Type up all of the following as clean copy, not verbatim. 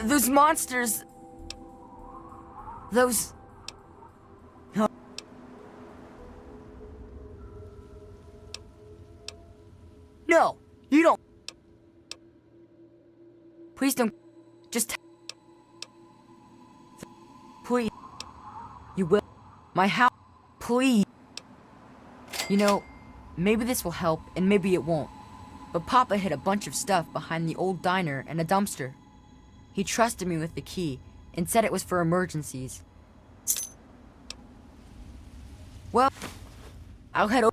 Those monsters... Those... No, you don't... Please don't... Just... Please. You will... My house... Please. You know, maybe this will help, and maybe it won't. But Papa hid a bunch of stuff behind the old diner and a dumpster. He trusted me with the key, and said it was for emergencies. Well, I'll head over.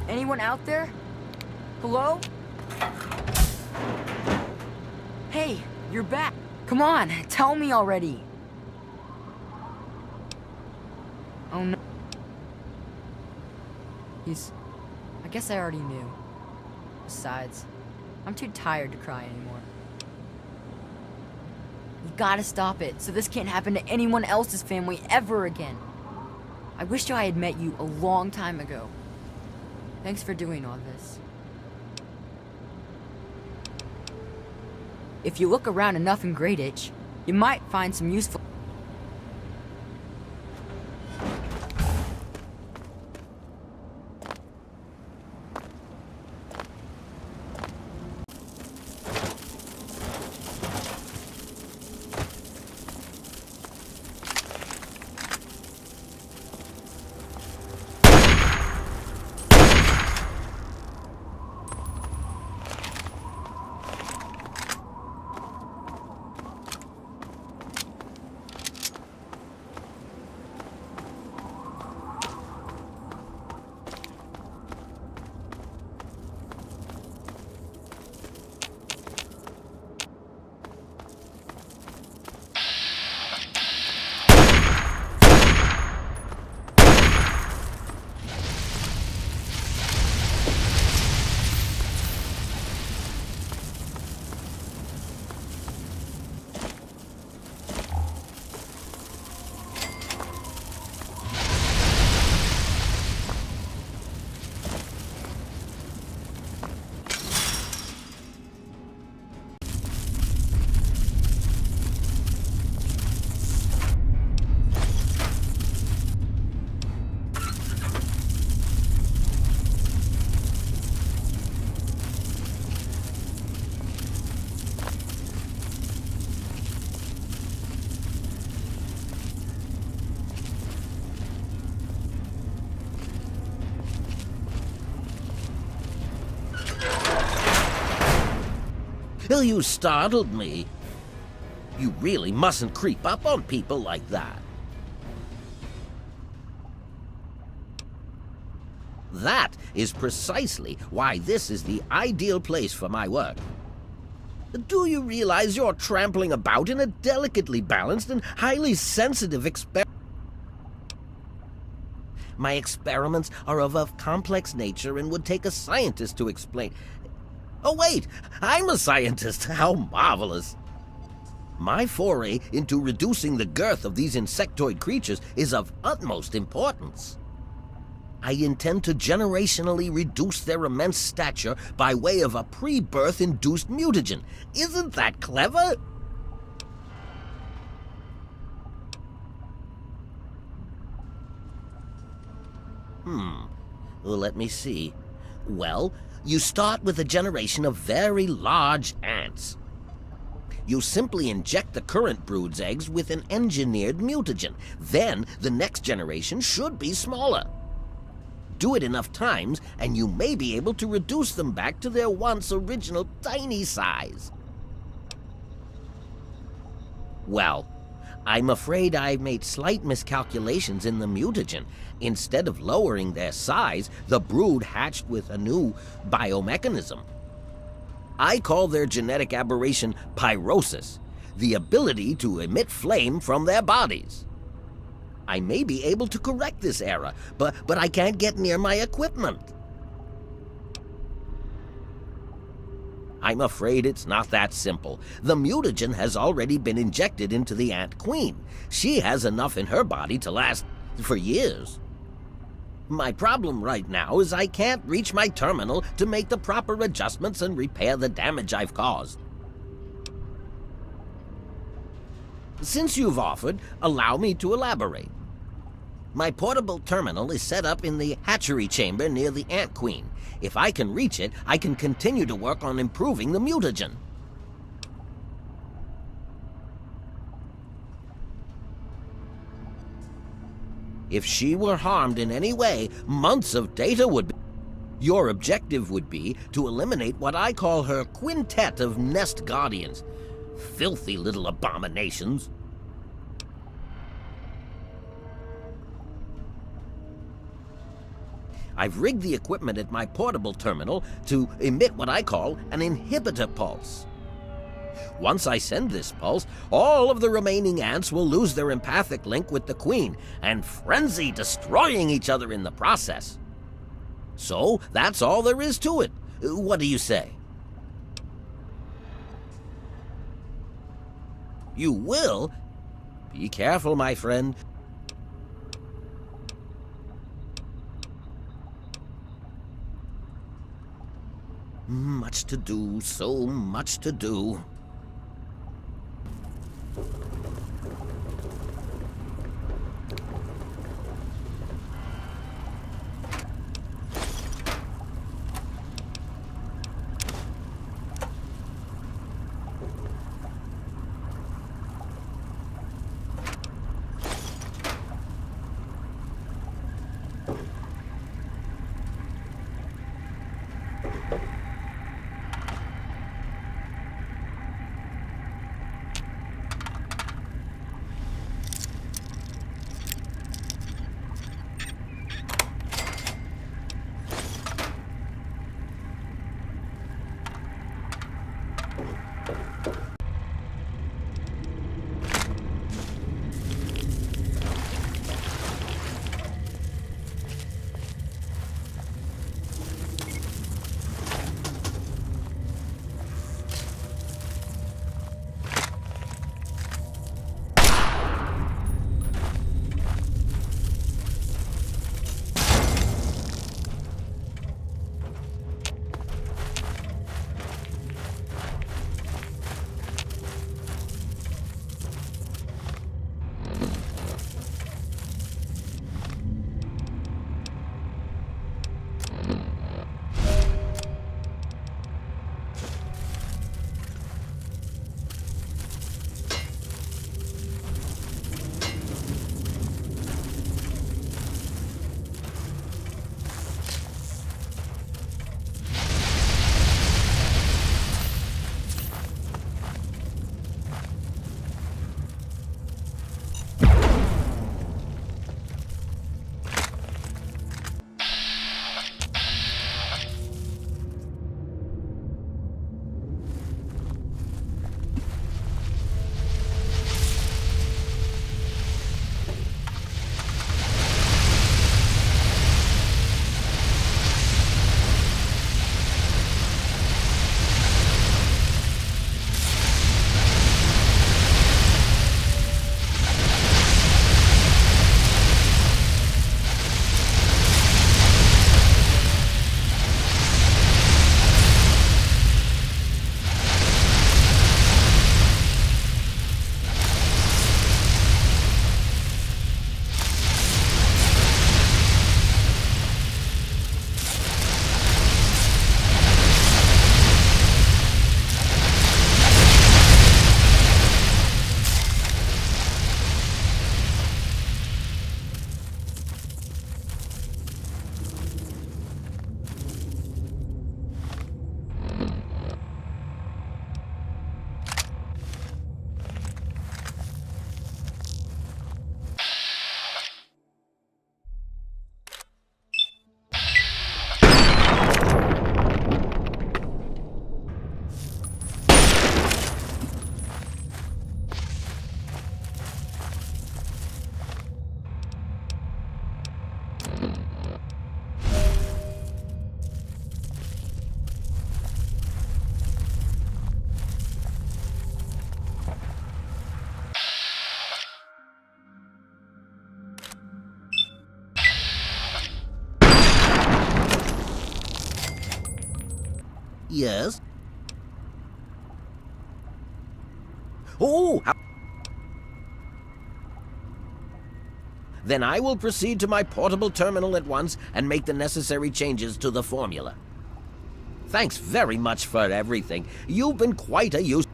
Anyone out there? Hello? Hey, you're back. Come on, tell me already. Oh no. I guess I already knew. Besides, I'm too tired to cry anymore. You gotta stop it, so this can't happen to anyone else's family ever again. I wish I had met you a long time ago. Thanks for doing all this. If you look around enough in Greyditch, you might find some useful... You startled me. You really mustn't creep up on people like that. That is precisely why this is the ideal place for my work. Do you realize you're trampling about in a delicately balanced and highly sensitive experiment? My experiments are of a complex nature and would take a scientist to explain. Oh wait, I'm a scientist. How marvelous. My foray into reducing the girth of these insectoid creatures is of utmost importance. I intend to generationally reduce their immense stature by way of a pre-birth induced mutagen. Isn't that clever? Well, let me see. Well, you start with a generation of very large ants. You simply inject the current brood's eggs with an engineered mutagen. Then the next generation should be smaller. Do it enough times, and you may be able to reduce them back to their once original tiny size. Well, I'm afraid I've made slight miscalculations in the mutagen. Instead of lowering their size, the brood hatched with a new biomechanism. I call their genetic aberration pyrosis, the ability to emit flame from their bodies. I may be able to correct this error, but I can't get near my equipment. I'm afraid it's not that simple. The mutagen has already been injected into the ant queen. She has enough in her body to last for years. My problem right now is I can't reach my terminal to make the proper adjustments and repair the damage I've caused. Since you've offered, allow me to elaborate. My portable terminal is set up in the hatchery chamber near the ant queen. If I can reach it, I can continue to work on improving the mutagen. If she were harmed in any way, months of data would be... Your objective would be to eliminate what I call her quintet of nest guardians. Filthy little abominations. I've rigged the equipment at my portable terminal to emit what I call an inhibitor pulse. Once I send this pulse, all of the remaining ants will lose their empathic link with the queen and frenzy, destroying each other in the process. So, that's all there is to it. What do you say? You will? Be careful, my friend. Much to do, so much to do. Yes? Oh! Then I will proceed to my portable terminal at once and make the necessary changes to the formula. Thanks very much for everything. You've been quite a use.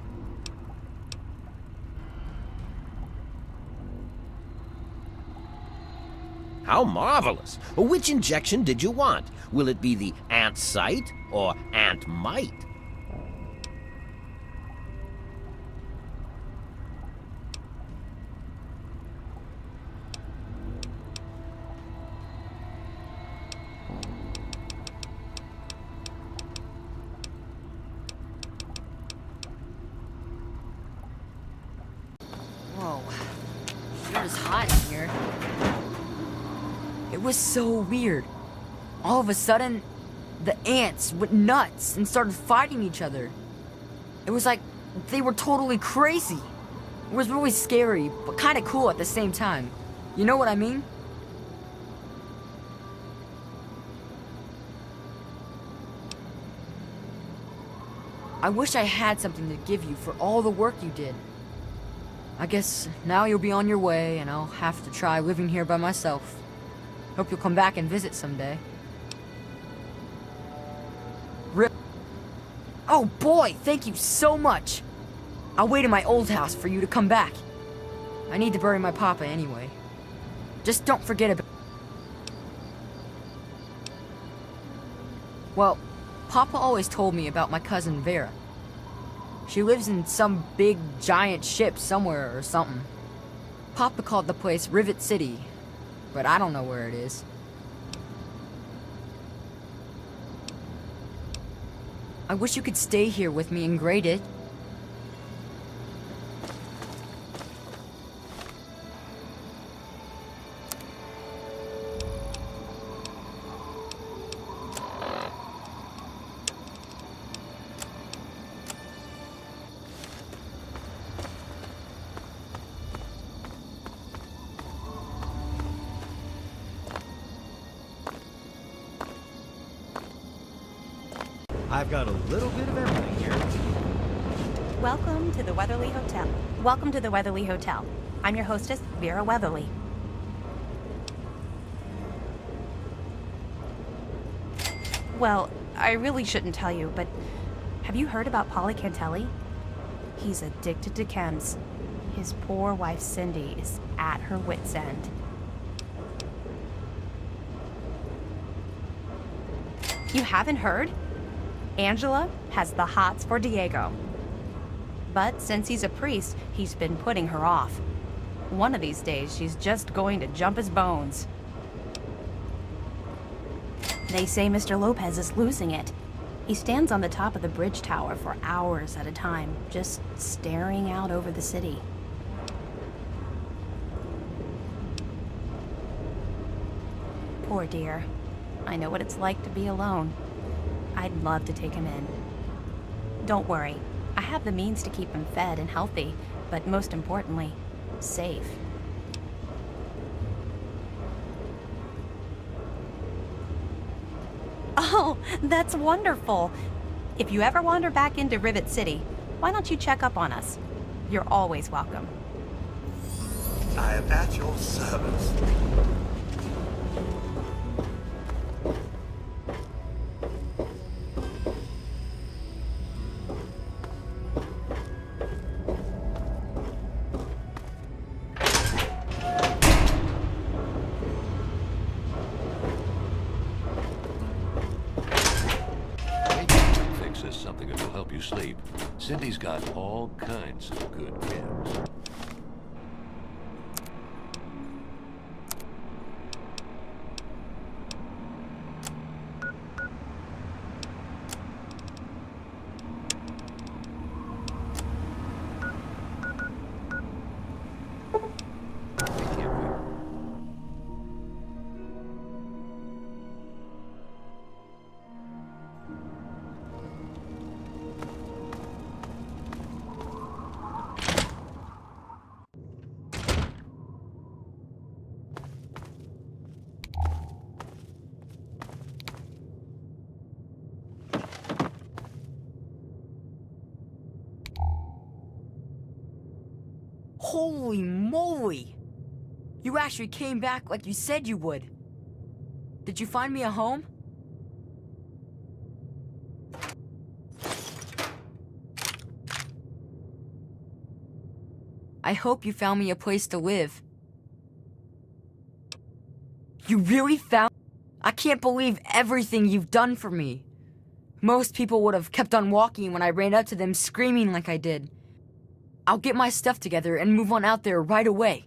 How marvelous! Which injection did you want? Will it be the Ant Sight or Ant Might? Whoa. It was hot in here. It was so weird. All of a sudden, the ants went nuts and started fighting each other. It was like they were totally crazy. It was really scary, but kind of cool at the same time. You know what I mean? I wish I had something to give you for all the work you did. I guess now you'll be on your way and I'll have to try living here by myself. Hope you'll come back and visit someday. Rip. Oh boy, thank you so much. I'll wait in my old house for you to come back. I need to bury my papa anyway. Just don't forget about... Well, Papa always told me about my cousin Vera. She lives in some big giant ship somewhere or something. Papa called the place Rivet City, but I don't know where it is. I wish you could stay here with me and grade it. I've got a little bit of everything here. Welcome to the Weatherly Hotel. Welcome to the Weatherly Hotel. I'm your hostess, Vera Weatherly. Well, I really shouldn't tell you, but have you heard about Polly Cantelli? He's addicted to chems. His poor wife Cindy is at her wit's end. You haven't heard? Angela has the hots for Diego. But since he's a priest, he's been putting her off. One of these days, she's just going to jump his bones. They say Mr. Lopez is losing it. He stands on the top of the bridge tower for hours at a time, just staring out over the city. Poor dear. I know what it's like to be alone. I'd love to take him in. Don't worry, I have the means to keep him fed and healthy, but most importantly, safe. Oh, that's wonderful! If you ever wander back into Rivet City, why don't you check up on us? You're always welcome. I am at your service. Something that will help you sleep. Cindy's got all kinds of good chems. Holy moly! You actually came back like you said you would. Did you find me a home? I hope you found me a place to live. You really found... I can't believe everything you've done for me. Most people would have kept on walking when I ran up to them screaming like I did. I'll get my stuff together and move on out there right away.